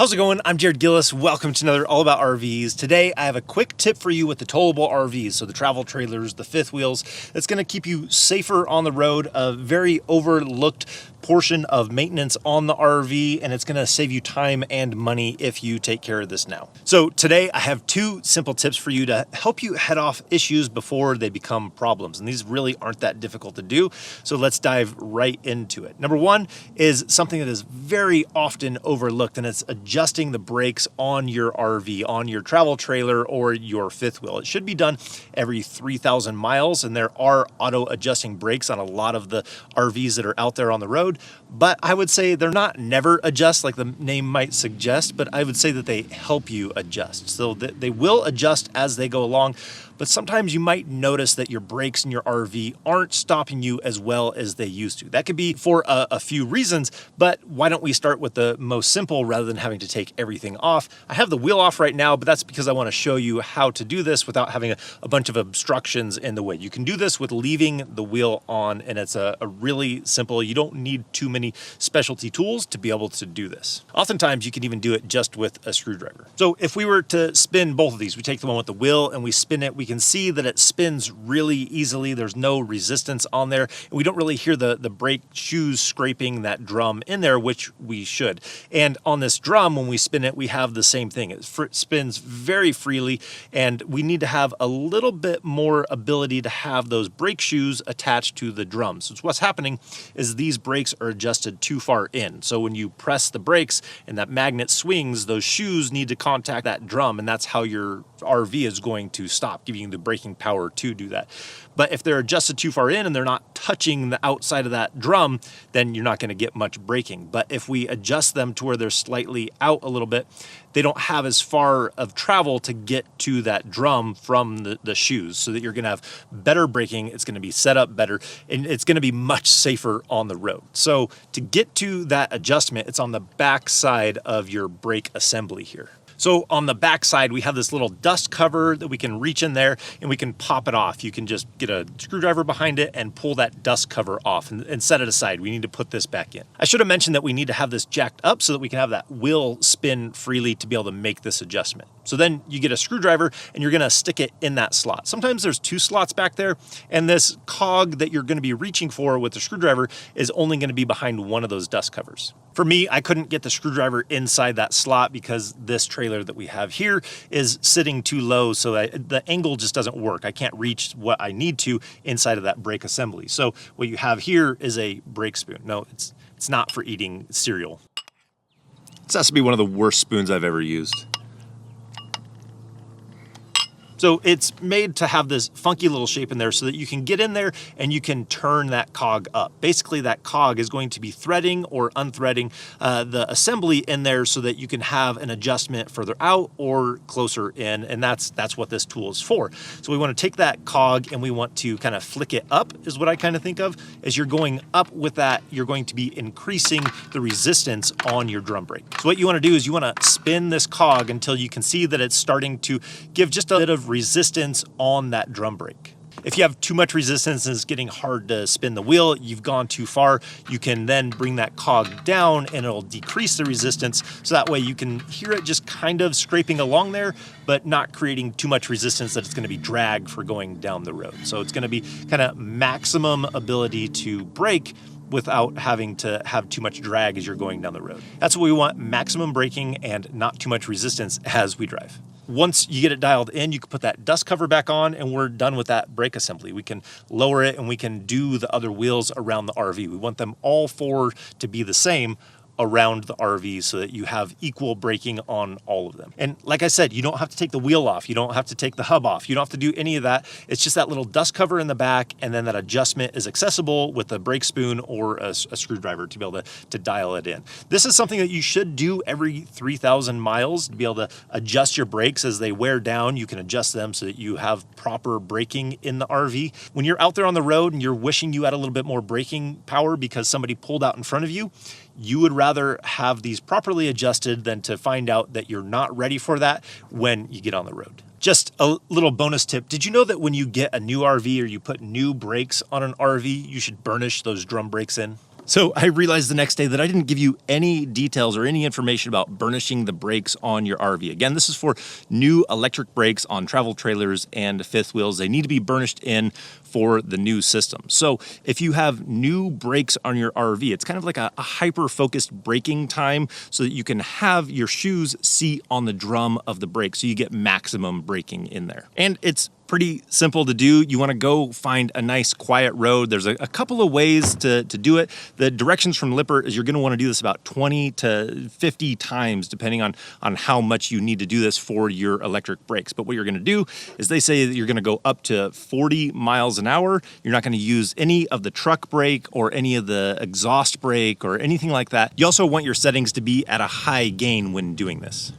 How's it going? I'm Jared Gillis. Welcome to another All About RVs. Today I have a quick tip for you with the towable RVs, so the travel trailers, the fifth wheels, that's going to keep you safer on the road, a very overlooked portion of maintenance on the RV, and it's going to save you time and money if you take care of this now. So today I have two simple tips for you to help you head off issues before they become problems, and these really aren't that difficult to do, so let's dive right into it. Number one is something that is very often overlooked, and it's adjusting the brakes on your RV, on your travel trailer or your fifth wheel. It should be done every 3,000 miles, and there are auto adjusting brakes on a lot of the RVs that are out there on the road, but I would say they're not never adjust like the name might suggest, but I would say that they help you adjust. So they will adjust as they go along, but sometimes you might notice that your brakes in your RV aren't stopping you as well as they used to. That could be for a few reasons, but why don't we start with the most simple rather than having to take everything off? I have the wheel off right now, but that's because I want to show you how to do this without having a bunch of obstructions in the way. You can do this with leaving the wheel on, and it's a really simple, you don't need too many specialty tools to be able to do this. Oftentimes you can even do it just with a screwdriver. So if we were to spin both of these, we take the one with the wheel and we spin it, we can see that it spins really easily. There's no resistance on there, and we don't really hear the brake shoes scraping that drum in there, which we should. And on this drum, when we spin it, we have the same thing. It spins very freely, and we need to have a little bit more ability to have those brake shoes attached to the drums. So what's happening is these brakes are adjusted too far in. So when you press the brakes and that magnet swings, those shoes need to contact that drum, and that's how your RV is going to stop, giving you the braking power to do that. But if they're adjusted too far in and they're not touching the outside of that drum, then you're not going to get much braking. But if we adjust them to where they're slightly out a little bit, they don't have as far of travel to get to that drum from the shoes, so that you're going to have better braking, it's going to be set up better, and it's going to be much safer on the road. So to get to that adjustment, it's on the back side of your brake assembly here. So on the back side, we have this little dust cover that we can reach in there and we can pop it off. You can just get a screwdriver behind it and pull that dust cover off and set it aside. We need to put this back in. I should have mentioned that we need to have this jacked up so that we can have that wheel spin freely to be able to make this adjustment. So then you get a screwdriver and you're gonna stick it in that slot. Sometimes there's two slots back there, and this cog that you're gonna be reaching for with the screwdriver is only gonna be behind one of those dust covers. For me, I couldn't get the screwdriver inside that slot because this trailer that we have here is sitting too low, so the angle just doesn't work. I can't reach what I need to inside of that brake assembly. So what you have here is a brake spoon. No, it's not for eating cereal. This has to be one of the worst spoons I've ever used. So it's made to have this funky little shape in there so that you can get in there and you can turn that cog up. Basically, that cog is going to be threading or unthreading the assembly in there so that you can have an adjustment further out or closer in, and that's what this tool is for. So we want to take that cog and we want to kind of flick it up, is what I kind of think of. As you're going up with that, you're going to be increasing the resistance on your drum brake. So what you want to do is you want to spin this cog until you can see that it's starting to give just a bit of resistance on that drum brake. If you have too much resistance and it's getting hard to spin the wheel, you've gone too far, you can then bring that cog down and it'll decrease the resistance, so that way you can hear it just kind of scraping along there, but not creating too much resistance that it's going to be drag for going down the road. So it's going to be kind of maximum ability to brake without having to have too much drag as you're going down the road. That's what we want, maximum braking and not too much resistance as we drive. Once you get it dialed in, you can put that dust cover back on and we're done with that brake assembly. We can lower it and we can do the other wheels around the RV. We want them all four to be the same around the RV so that you have equal braking on all of them. And like I said, you don't have to take the wheel off. You don't have to take the hub off. You don't have to do any of that. It's just that little dust cover in the back, and then that adjustment is accessible with a brake spoon or a screwdriver to be able to dial it in. This is something that you should do every 3,000 miles to be able to adjust your brakes as they wear down. You can adjust them so that you have proper braking in the RV. When you're out there on the road and you're wishing you had a little bit more braking power because somebody pulled out in front of you, you would rather have these properly adjusted than to find out that you're not ready for that when you get on the road. Just a little bonus tip. Did you know that when you get a new RV or you put new brakes on an RV, you should burnish those drum brakes in? So I realized the next day that I didn't give you any details or any information about burnishing the brakes on your RV. Again, this is for new electric brakes on travel trailers and fifth wheels. They need to be burnished in for the new system. So if you have new brakes on your RV, it's kind of like a hyper-focused braking time so that you can have your shoes seat on the drum of the brake so you get maximum braking in there. And it's pretty simple to do. You want to go find a nice quiet road. There's a couple of ways to do it. The directions from Lippert is you're going to want to do this about 20 to 50 times depending on how much you need to do this for your electric brakes. But what you're going to do is they say that you're going to go up to 40 miles an hour. You're not going to use any of the truck brake or any of the exhaust brake or anything like that. You also want your settings to be at a high gain when doing this.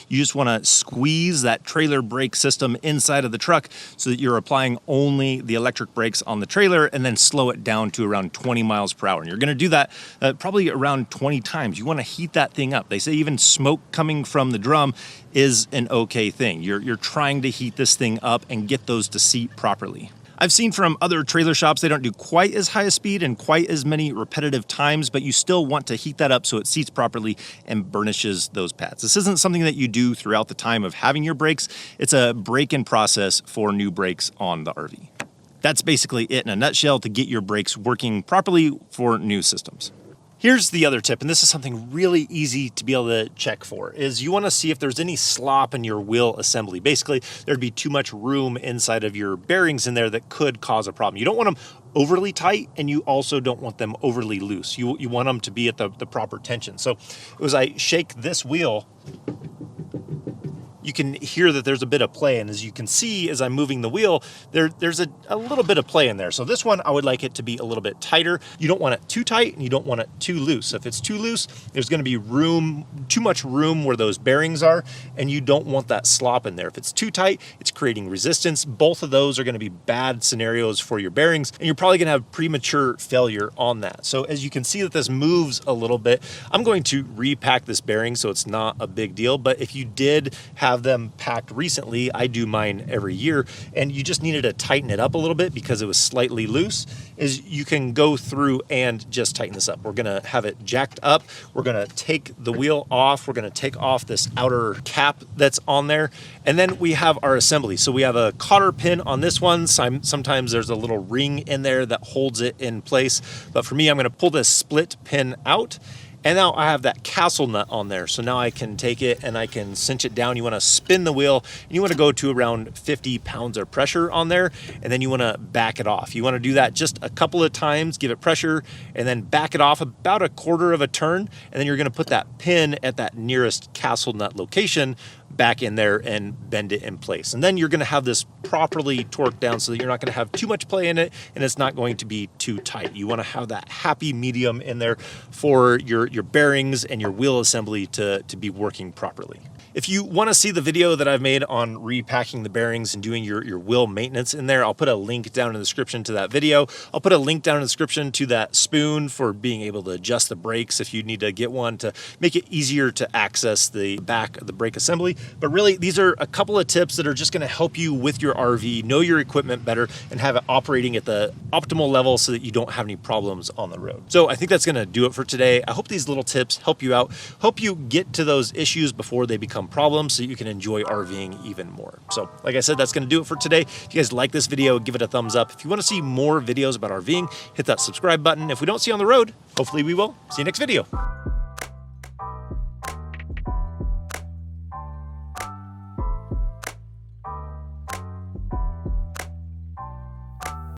You just want to squeeze that trailer brake system inside of the truck so that you're applying only the electric brakes on the trailer and then slow it down to around 20 miles per hour. And you're going to do that probably around 20 times. You want to heat that thing up. They say even smoke coming from the drum is an okay thing. You're trying to heat this thing up and get those to seat properly. I've seen from other trailer shops, they don't do quite as high a speed and quite as many repetitive times, but you still want to heat that up so it seats properly and burnishes those pads. This isn't something that you do throughout the time of having your brakes. It's a break-in process for new brakes on the RV. That's basically it in a nutshell to get your brakes working properly for new systems. Here's the other tip, and this is something really easy to be able to check for, is you want to see if there's any slop in your wheel assembly. Basically, there'd be too much room inside of your bearings in there that could cause a problem. You don't want them overly tight, and you also don't want them overly loose. You want them to be at the proper tension. So as I shake this wheel, you can hear that there's a bit of play, and as you can see as I'm moving the wheel, there's a little bit of play in there. So this one, I would like it to be a little bit tighter. You don't want it too tight and you don't want it too loose. If it's too loose, there's going to be too much room where those bearings are, and you don't want that slop in there. If it's too tight, it's creating resistance. Both of those are going to be bad scenarios for your bearings, and you're probably going to have premature failure on that. So as you can see that this moves a little bit, I'm going to repack this bearing so it's not a big deal. But if you did have them packed recently, I do mine every year, and you just needed to tighten it up a little bit because it was slightly loose, is you can go through and just tighten this up. We're gonna have it jacked up. We're gonna take the wheel off. We're gonna take off this outer cap that's on there, and then we have our assembly. So we have a cotter pin on this one. Sometimes there's a little ring in there that holds it in place, but for me, I'm gonna pull this split pin out. And now I have that castle nut on there. So now I can take it and I can cinch it down. You want to spin the wheel, and you want to go to around 50 pounds of pressure on there. And then you want to back it off. You want to do that just a couple of times, give it pressure, and then back it off about a quarter of a turn. And then you're going to put that pin at that nearest castle nut location back in there and bend it in place. And then you're going to have this properly torqued down so that you're not going to have too much play in it, and it's not going to be too tight. You want to have that happy medium in there for your bearings and your wheel assembly to be working properly. If you want to see the video that I've made on repacking the bearings and doing your wheel maintenance in there, I'll put a link down in the description to that video. I'll put a link down in the description to that spoon for being able to adjust the brakes if you need to get one to make it easier to access the back of the brake assembly. But really, these are a couple of tips that are just going to help you with your RV, know your equipment better, and have it operating at the optimal level so that you don't have any problems on the road. So I think that's going to do it for today. I hope these little tips help you out, help you get to those issues before they become problems so you can enjoy RVing even more. So like I said, that's going to do it for today. If you guys like this video, give it a thumbs up. If you want to see more videos about RVing, hit that subscribe button. If we don't see you on the road, hopefully we will. See you next video.